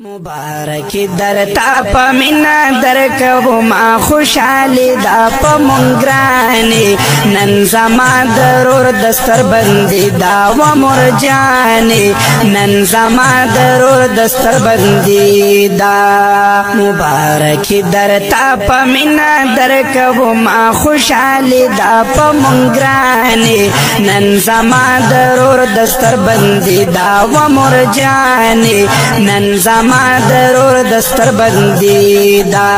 مبارک درتا پا منا درکو ما خوشحالی دا پا منگرانی نن زما درور دستر بندی دا و مرجانی نن زما درور دستر بندی دا مبارک درتا پا منا درکو ما خوشحالی دا پا منگرانی نن زما درور دستر بندی دا و مرجانی نن زما درور دستر بندی دا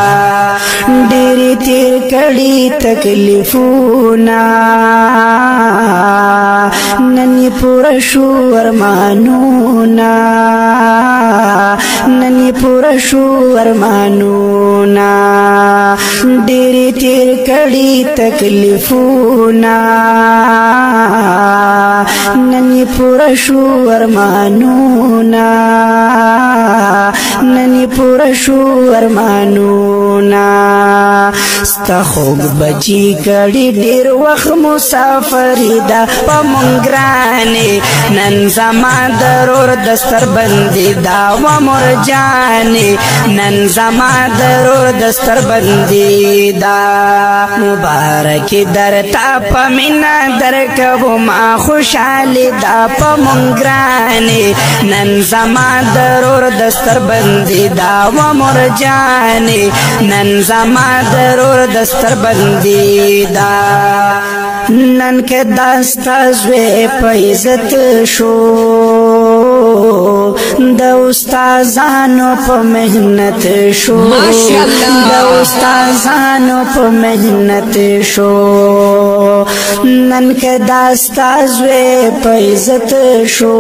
ډېری تیر کړي تکلیفونه نن پورا شو ارمانونه نن پورا شو ارمانونه ډېری تیر کړي تکلیفونه نن پورا شو ارمانونه ننی پورا شو ارمانونا ستا خوب بچی کڑی دیر وقت مسافری دا پا منگرانی نن زما درور دستر بندی دا و مرجانی نن زما درور دستر بندی دا مبارک درتا پا منا درکو ما خوشحالی دا پا منگرانی نن زما درور دستر بندی دا و مرجانی نن زما درور دستر بندی دا نن که داستا زوی پیزت شو دا استازانو پا محنت شو دا استازانو پا محنت شو نن که داستا زوی پیزت شو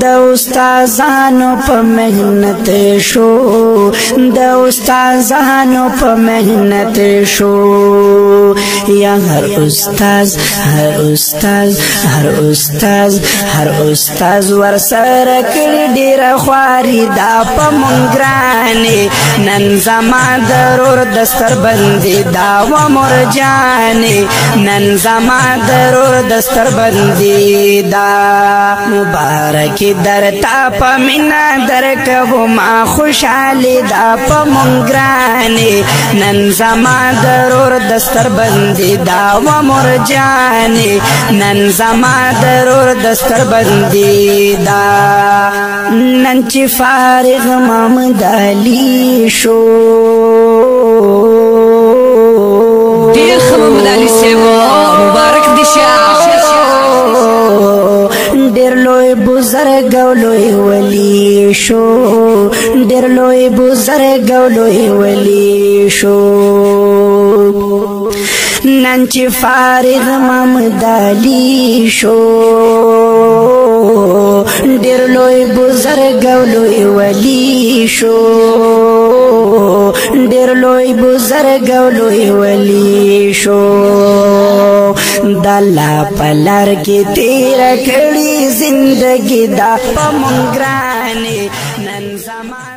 دا استازانو پا محنت شو دا استازانو پا محنت شو یا هر استاز هر استاز هر استاز هر استاز ورسره کړي ډېره خواري دا په منګرانې نن زما درور دستر بندي دا و مرجانې نن زما درور دستر بندي دا مبارک درتا پا منا درکو ما خوشحالی دا پا منگرانی نن زما درور دستر بندی دا و مرجانی نن زما درور دستر بندی دا نن چی فارغ محمد علی شو دیر محمد علی سیوا مبارک دیشا ډېر لوی بزرګ او لوی ولی شو ډېر لوی بزرګ او لوی ولی شو نن چې فارغ محمد علی شو ډېر لوی بزرګ او لوی ولی شو ډېر لوی بزرګ او لوی ولی شو د الله په لار کې تیر کړي زندګي دا په منګرانې نن زما